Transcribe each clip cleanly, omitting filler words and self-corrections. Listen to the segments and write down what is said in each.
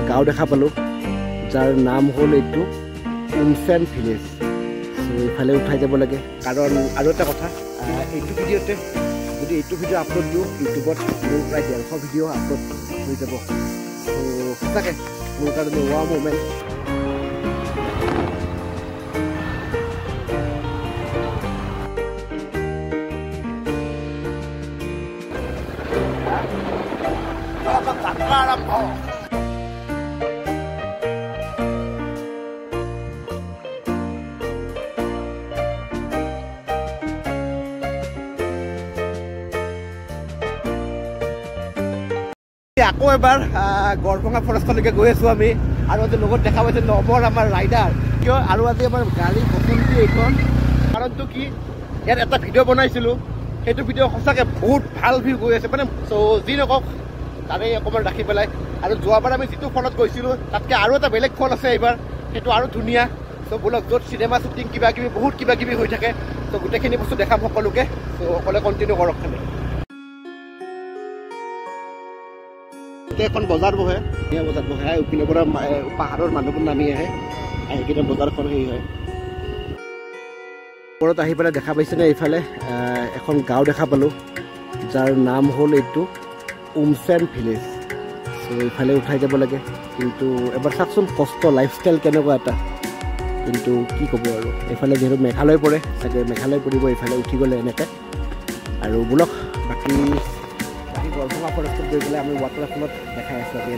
গাঁও দেখা পালোঁ যাৰ নাম হ'ল এইটো উমফেন ভিলেজ। এইফালে উঠাই যাব লাগে কাৰণ আৰু এটা কথা, এইটো ভিডিঅ'তে যদি এইটো ভিডিঅ' আপলোড দিওঁ ইউটিউবত মোৰ প্ৰায় 150 ভিডিঅ' আপলোড হৈ যাব। সঁচাকৈ মোৰ কাৰণে ৱাও মুমেণ্ট। আকৌ এবাৰ গড়ভঙা ফৰেষ্টলৈকে গৈ আছোঁ আমি, আৰু আজি লগত দেখা পাইছে নমৰ আমাৰ ৰাইডাৰ। কিয় আৰু আজি আমাৰ গাড়ী পচন্দ এইখন কাৰণটো কি, ইয়াত এটা ভিডিঅ' বনাইছিলোঁ, সেইটো ভিডিঅ' সঁচাকৈ বহুত ভাল ভিউ গৈ আছে মানে। যি নকওক তাৰে অকণমান ৰাখি পেলাই, আৰু যোৱাবাৰ আমি যিটো ফলত গৈছিলোঁ তাতকৈ আৰু এটা বেলেগ ফল আছে এইবাৰ, সেইটো আৰু ধুনীয়া। বোলক য'ত চিনেমা শ্বুটিং কিবা কিবি বহুত কিবা কিবি হৈ থাকে, গোটেইখিনি বস্তু দেখাম সকলোকে। সকলোৱে কণ্টিনিউ কৰক খালি। এখন বজাৰ বহে, ধুনীয়া বজাৰ বহে, ইপিনৰ পৰা পাহাৰৰ মানুহবোৰ নামি আহে, আহি কিনে বজাৰখন হেৰি হয়। ওপৰত আহি পেলাই দেখা পাইছেনে, এইফালে এখন গাঁও দেখা পালোঁ যাৰ নাম হ'ল এইটো উমফেন ভিলেজ। এইফালে উঠাই যাব লাগে, কিন্তু এবাৰ চাওকচোন কষ্ট লাইফষ্টাইল কেনেকুৱা এটা, কিন্তু কি ক'ব আৰু। এইফালে যিহেতু মেঘালয় পৰে, চাগে মেঘালয় পৰিব এইফালে উঠি গ'লে এনেকৈ। আৰু বোলক বাকী গড়ভঙা ফৰেষ্টত গৈ পেলাই আমি ৱাটাৰফলত দেখাই আছোঁ আজি।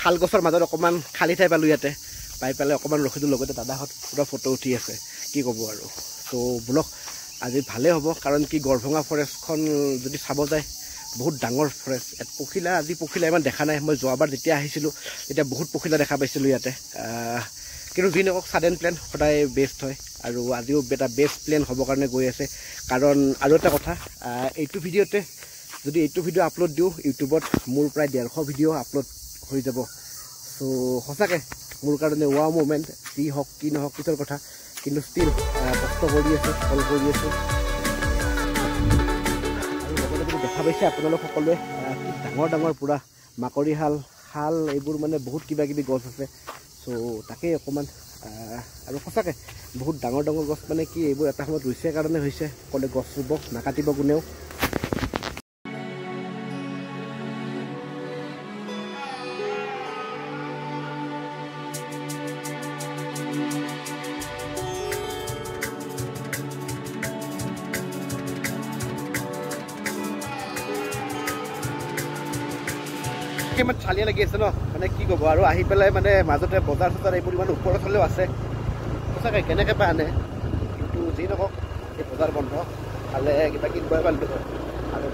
শাল গছৰ মাজত অকণমান খালী ঠাই পালোঁ, ইয়াতে পাই পেলাই অকণমান ৰখিলোঁ, লগতে দাদাহঁত পুৰা ফটো উঠি আছে, কি ক'ব আৰু। বোলক আজি ভালেই হ'ব, কাৰণ কি গড়ভঙা ফৰেষ্টখন যদি চাব যায় বহুত ডাঙৰ ফৰেষ্ট। ইয়াত পখিলা, আজি পখিলা ইমান দেখা নাই, মই যোৱাবাৰ যেতিয়া আহিছিলোঁ তেতিয়া বহুত পখিলা দেখা পাইছিলোঁ ইয়াতে। কিন্তু যি নকওক ছাডেন প্লেন সদায় বেষ্ট হয়, আৰু আজিও এটা বেষ্ট প্লেন হ'বৰ কাৰণে গৈ আছে। কাৰণ আৰু এটা কথা, এইটো ভিডিঅ'তে যদি এইটো ভিডিঅ' আপলোড দিওঁ ইউটিউবত মোৰ প্ৰায় 150 ভিডিঅ' আপলোড হৈ যাব। সঁচাকৈ মোৰ কাৰণে ৱাও মুমেণ্ট। যি হওক কি নহওক পিছৰ কথা, কিন্তু ষ্টিল কষ্ট কৰি আছোঁ, কল কৰি আছোঁ। আৰু লগতে যদি দেখা পাইছে আপোনালোক সকলোৱে কি ডাঙৰ ডাঙৰ পূৰা মাকৰি শাল এইবোৰ মানে বহুত কিবা কিবি গছ আছে। তাকেই অকণমান, আৰু সঁচাকৈ বহুত ডাঙৰ ডাঙৰ গছ মানে কি, এইবোৰ এটা সময়ত ৰুইছে কাৰণে হৈছে, সকলোৱে গছ ৰুব, নাকাটিব কোনেও। ইমান চালিয়া লাগি আছে ন, মানে কি ক'ব আৰু। আহি পেলাই মানে মাজতে বজাৰ চজাৰ এইবোৰ ইমান ওপৰত হ'লেও আছে, সঁচাকৈ কেনেকৈ পাই আনে। কিন্তু যি নকওক এই বজাৰ বন্ধ, খালে কিবা কিনিবই পাৰিলোঁ হয়। আৰু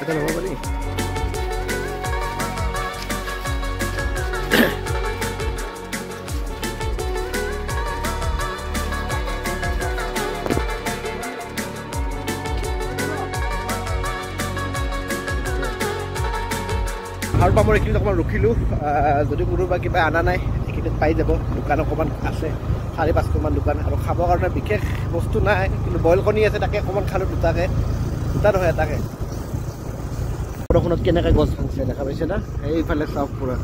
এটা নহ'ব পাৰি। পাহাৰ পামৰ এইখিনিত অকণমান ৰখিলোঁ, যদি কোনোবা কিবা অনা নাই এইখিনিত পাই যাব। দোকান অকণমান আছে, 4-5খন দোকান, আৰু খাবৰ কাৰণে বিশেষ বস্তু নাই, কিন্তু বইল কণী আছে, তাকে অকণমান খালোঁ, দুটা নহয় এটাকে। বৰষুণত কেনেকৈ গছ ভাঙিছে দেখা পাইছে না, এইফালে চাওক পুৰা।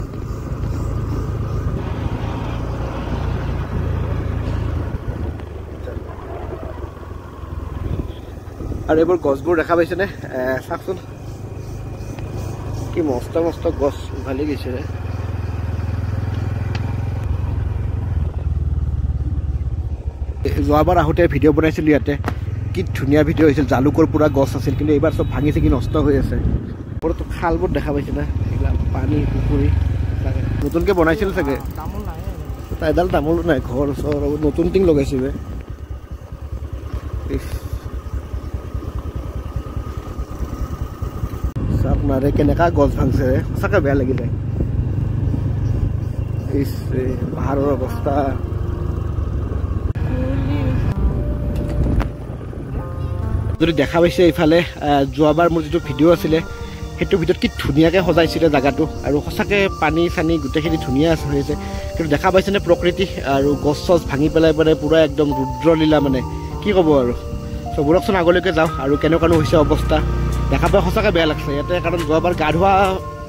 আৰু এইবোৰ গছবোৰ দেখা পাইছেনে, চাওকচোন কি মস্ত মস্ত গছ উঘালি গৈছে। যোৱাবাৰ আহোঁতে ভিডিঅ' বনাইছিলোঁ ইয়াতে, কি ধুনীয়া ভিডিঅ' হৈছিল, জালুকৰ পূৰা গছ আছিল, কিন্তু এইবাৰ চব ভাঙি চিঙি নষ্ট হৈ আছে। ওপৰতো খালবোৰ দেখা পাইছে না, এইবিলাক পানী পুখুৰী নতুনকৈ বনাইছিল চাগে। এডাল তামোলো নাই, ঘৰ ওচৰ নতুন টিং লগাইছে বে। চাপ মাৰে কেনেকা গছ ভাঙছে, সঁচাকৈ বেয়া লাগি যায়। পাহাৰৰ অৱস্থা যদি দেখা পাইছে এইফালে, যোৱাবাৰ মোৰ যিটো ভিডিঅ' আছিলে সেইটো ভিডিঅ'ত কি ধুনীয়াকৈ সজাইছিলে জেগাটো, আৰু সঁচাকৈ পানী চানী গোটেইখিনি ধুনীয়া হৈছে। কিন্তু দেখা পাইছেনে প্ৰকৃতি আৰু গছ চছ ভাঙি পেলাই মানে পূৰা একদম ৰুদ্ৰলীলা, মানে কি ক'ব আৰু। চ' ব'লকচোন আগলৈকে যাওঁ আৰু কেনেকুৱানো হৈছে অৱস্থা। দেখা পাই সঁচাকৈ বেয়া লাগছে ইয়াতে, কাৰণ যোৱাবাৰ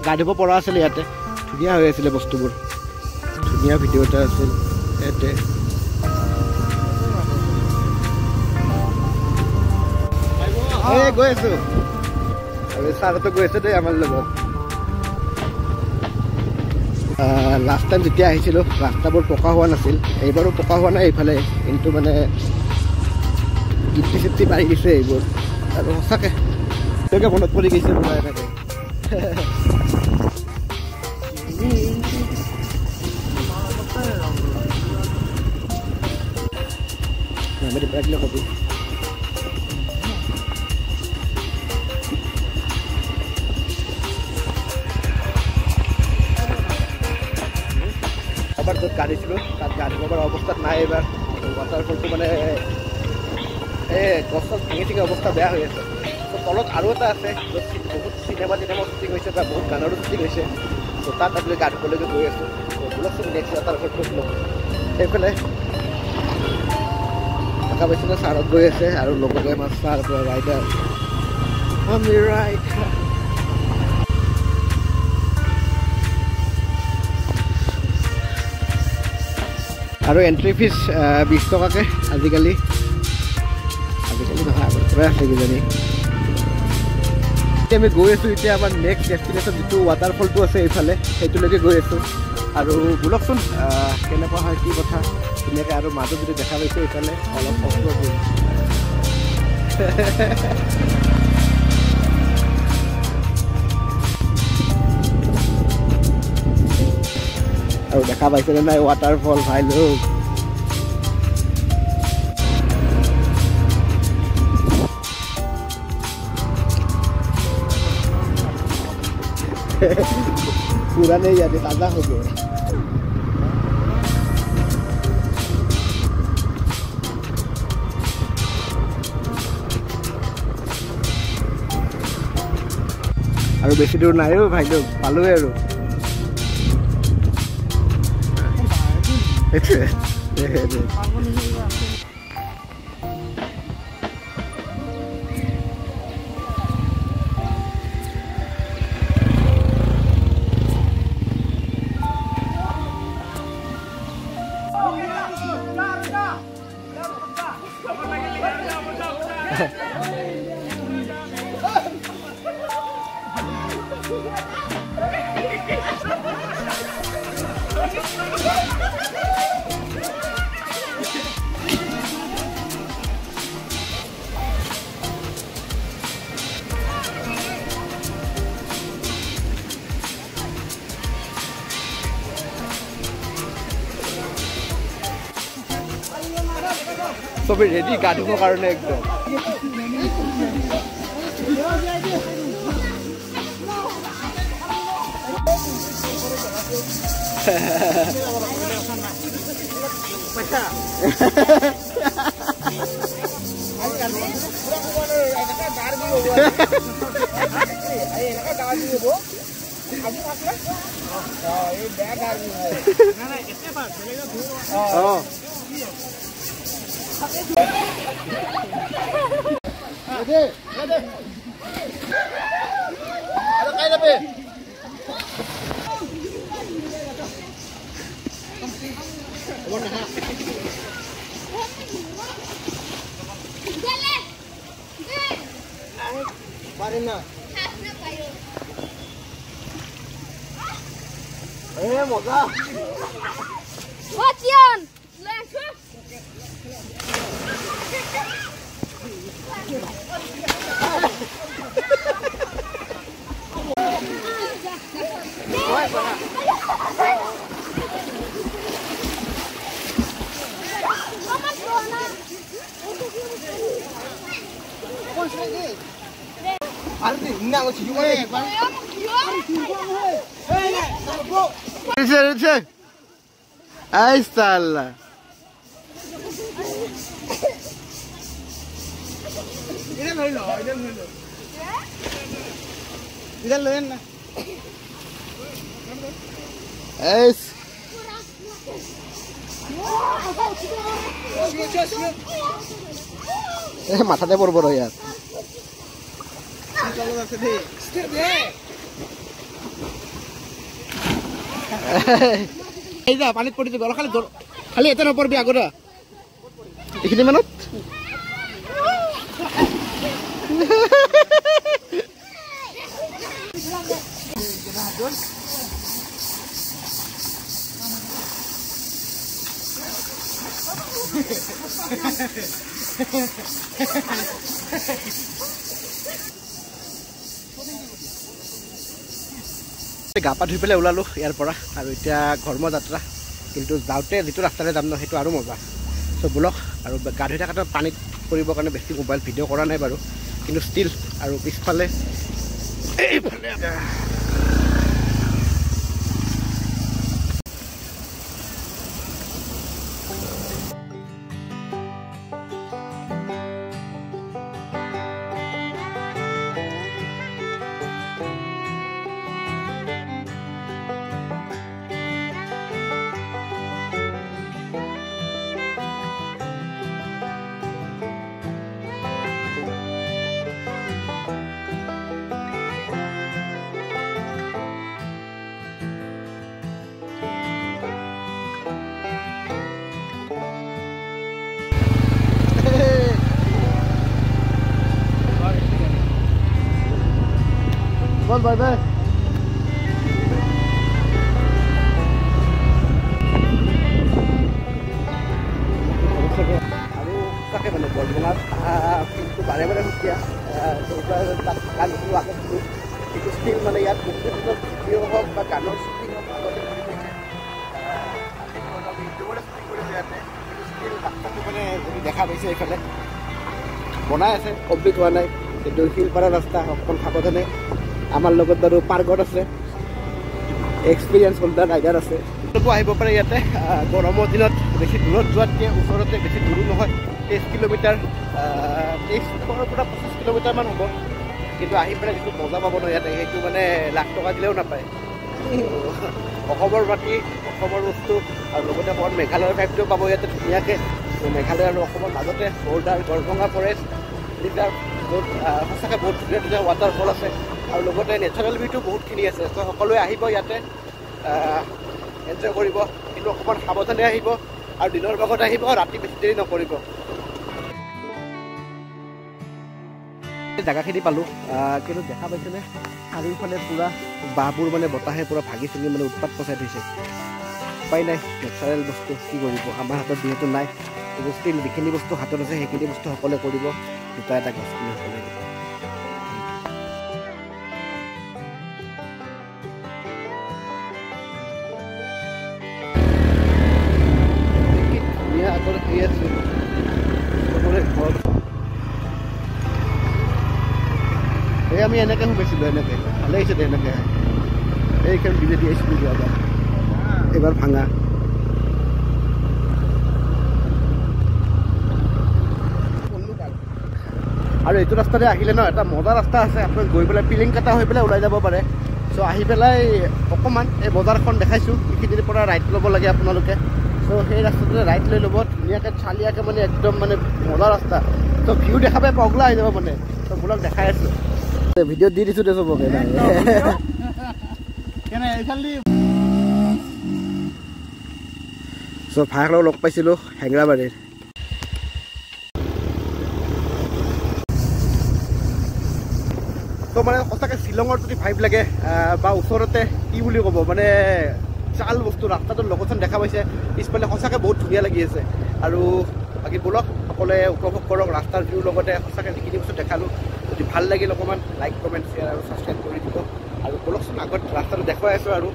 গা ধুব পৰা আছিলে ইয়াতে, ধুনীয়া হৈ আছিলে বস্তুবোৰ, ধুনীয়া ভিডিঅ' এটা আছিল ইয়াতে। গৈ আছোঁ আৰু ছাৰতো গৈ আছে দেই আমাৰ লগত। লাষ্ট টাইম যেতিয়া আহিছিলোঁ ৰাস্তাবোৰ পকা হোৱা নাছিল, এইবাৰো পকা হোৱা নাই এইফালে, কিন্তু মানে গিফ্টি চিফ্টি মাৰি দিছে এইবোৰ, আৰু সঁচাকৈ তেনেকৈ মনত পৰি গৈছে পুৰা এনেকৈ। এবাৰ য'ত গা ধুইছিলোঁ তাত গা ধুব পৰা অৱস্থাত নাই এইবাৰ। ৱাটাৰফলটো মানে গছ চছ ভাঙি চিঙি অৱস্থা বেয়া হৈ আছে। তলত আৰু এটা আছে য'ত বহুত চিনেমা শ্বুটিং হৈছে বা বহুত গানৰো শ্বুটিং হৈছে। ত' তাত আপুনি গা ধুবলৈকে গৈ আছোঁ। ব'লকচোন নেক্সট ৱাটাৰফলটো সেইফালে দেখা পাইছিলে ছাৰত গৈ আছে, আৰু লগতে আমাৰ ছাৰ ৰাইডাৰ আৰু এণ্ট্ৰি ফিজ 20 টকাকৈ আজিকালি নহয়, আগৰ পৰাই আছে কিজানি। এতিয়া আমি গৈ আছোঁ, এতিয়া আমাৰ নেক্সট ডেষ্টিনেশ্যন যিটো ৱাটাৰফলটো আছে এইফালে সেইটোলৈকে গৈ আছোঁ। আৰু ব'লকচোন কেনেকুৱা হয় কি কথা, ধুনীয়াকৈ। আৰু মাজত যদি দেখা পাইছে এইফালে অলপ কষ্ট কৰিম। আৰু দেখা পাইছেনে নাই ৱাটাৰফল ভাই লোক। पूरा नहीं जाते, ताज़ा हो गए। আৰু বেছি দূৰ নাই ভাই লোক, পালোৱে আৰু। সবে ৰেডি গা ধুবৰ কাৰণে একদম। মজা Ahí está la. Es. মাথাতে পড়ব ৰ ইয়াৰ এই যা পানীত পৰি দিব খালি খালি এটা নপৰবি আগৰা এইখিনি মানত গা পা ধুই পেলাই ওলালো ইয়াৰ পৰা আৰু এতিয়া ঘৰমা যাত্ৰা কিন্তু যাওঁতে যিটো ৰাস্তাৰে যাম ন সেইটো আৰু মজা চ' বলক আৰু গা ধুই থাকাতে পানীত পৰিবৰ কাৰণে বেছি মোবাইল ভিডিঅ' কৰা নাই বাৰু কিন্তু ষ্টিল আৰু পিছফালে এইফালে Bye bye. আৰু তাকে মানে বৰবঙাত ফিল্ডটো বাৰে বাৰে সুকীয়া তাত গান শুনো আগত শুনো সেইটো ষ্টিল মানে ইয়াত বহুত ভিডিঅ' হওক বা গানৰ শ্বুটিং হওক আগতে কৰি গৈছে ইউটিউবতে শ্বুটিং কৰিছে ইয়াতে সেইটো ষ্টিল ৰাস্তাটো মানে যদি দেখা পাইছে এইফালে বনাই আছে কমপ্লিট হোৱা নাই কিন্তু শিলপাৰা ৰাস্তা অকণ সাৱধানে আমাৰ লগত বাৰু পাৰ্কত আছে এক্সপিৰিয়েঞ্চ হোল্ডাৰ ৰাইডাৰ আছে আহিব পাৰে ইয়াতে গৰমৰ দিনত বেছি দূৰত যোৱাতকৈ ওচৰতে বেছি দূৰো নহয় 23 কিলোমিটাৰ 23 পৰা 25 কিলোমিটাৰমান হ'ব কিন্তু আহি পেলাই যিটো মজা পাব ন ইয়াতে সেইটো মানে লাখ টকা দিলেও নাপায় অসমৰ মাটি অসমৰ বস্তু আৰু লগতে অকণমান মেঘালয়ৰ ভাইবটোও পাব ইয়াতে ধুনীয়াকৈ মেঘালয় আৰু অসমৰ মাজতে বৰ্ডাৰ গড়ভঙা ফৰেষ্ট ৰিজাৰ্ভ য'ত সঁচাকৈ বহুত ধুনীয়া ধুনীয়া ৱাটাৰফল আছে আৰু লগতে নেচাৰেল ভিউটো বহুতখিনি আছে ত' সকলোৱে আহিব ইয়াতে এনজয় কৰিব কিন্তু অকণমান সাৱধানে আহিব আৰু দিনৰ ভাগত আহিব ৰাতি বেছি দেৰি নকৰিব জেগাখিনি পালোঁ কিন্তু দেখা পাইছেনে চাৰিওফালে পূৰা বাঁহবোৰ মানে বতাহে পূৰা ভাগি চিঙি মানে উৎপাত পচাই থৈছে উপায় নাই নেচাৰেল বস্তু কি কৰিব আমাৰ হাতত যিহেতু নাই বস্তু যিখিনি বস্তু হাতত আছে সেইখিনি বস্তু সকলোৱে কৰিব দুটা এটা গছ কিনি সকলোৱে আগৰ হেৰি আছে ঘৰ এই আমি এনেকৈ শুকাইছিলোঁ এনেকৈ ভালে আহিছে দে এনেকৈ এইখন বিজেপি আহিছিলোঁ যোৱাবাৰ এইবাৰ ভাঙা আৰু এইটো ৰাস্তাতে আহিলে ন এটা মজা ৰাস্তা আছে আপোনাক গৈ পেলাই পিলিংকাটা হৈ পেলাই ওলাই যাব পাৰে চ' আহি পেলাই অকণমান এই বজাৰখন দেখাইছোঁ এইখিনিৰ পৰা ৰাইট ল'ব লাগে আপোনালোকে চ' সেই ৰাস্তাটোতে ৰাইট লৈ ল'ব ধুনীয়াকৈ চালিয়াকৈ মানে একদম মানে মজা ৰাস্তা ত' ভিউ দেখা পাই পগলা হৈ যাব মানে ত' বোলক দেখাই আছোঁ ভিডিঅ' দি দিছোঁ দে চবকে চ' ভায়েকক লগ পাইছিলোঁ হেঙেৰাবাৰীৰ ত' মানে সঁচাকৈ শ্বিলঙৰ যদি ভাইব লাগে বা ওচৰতে কি বুলি ক'ব মানে চাল বস্তু ৰাস্তাটোৰ লোকেশ্যন দেখা পাইছে পিছফালে সঁচাকৈ বহুত ধুনীয়া লাগি আছে আৰু বাকী বলক সকলোৱে উপভোগ কৰক ৰাস্তাৰ ভিউৰ লগতে সঁচাকৈ যিখিনি বস্তু দেখালোঁ যদি ভাল লাগিল অকণমান লাইক কমেণ্ট শ্বেয়াৰ আৰু ছাবস্ক্ৰাইব কৰি দিব আৰু বলকচোন আগত ৰাস্তাটো দেখুৱাই আছোঁ আৰু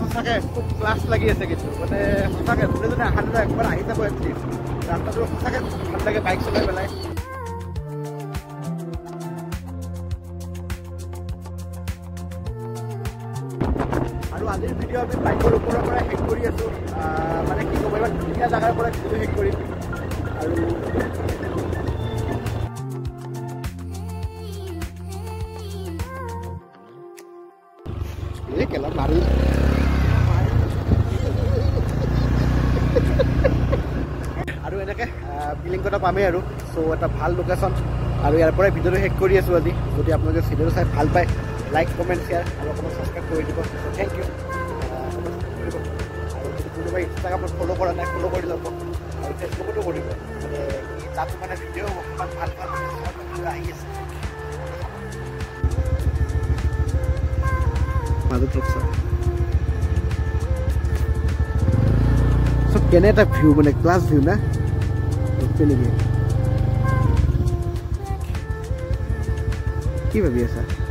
সঁচাকৈ খুব ক্লাছ লাগি আছে কিন্তু মানে সঁচাকৈ যোনে যোনে অহা দিনা একবাৰ আহি যাব এটলিষ্ট ৰাস্তাটো সঁচাকৈ ভাল লাগে বাইক চলাই পেলাই আৰু আজিৰ ভিডিঅ' আমি বাইকৰ ওপৰৰ পৰা শেষ কৰি আছোঁ মানে কি ক'ব ইমান ধুনীয়া জেগাৰ পৰা ভিডিঅ' শেষ কৰিম আৰু কেলা মাৰি আৰু এনেকৈ বিলিংকটা পামেই আৰু চ' এটা ভাল লোকেশ্যন আৰু ইয়াৰ পৰাই ভিডিঅ'টো শেষ কৰি আছোঁ আজি যদি আপোনালোকে ভিডিঅ'টো চাই ভাল পায় লাইক কমেণ্ট শ্বেয়াৰ আৰু অকণমান ছাবস্ক্ৰাইব কৰি দিব থেংক ইউ আৰু যদি কোনোবাই ইনষ্টাগ্ৰামত ফ'ল' কৰা নাই ফ'ল' কৰি ল'ব আৰু ফেচবুকতো কৰিব মানে তাতো মানে ভিডিঅ' অকণমান ভাল ভাল আহি আছে মাজত ৰখছা চব কেনে এটা ভিউ মানে ক্লাছ ভিউ না নেকি কি ভাবি আছা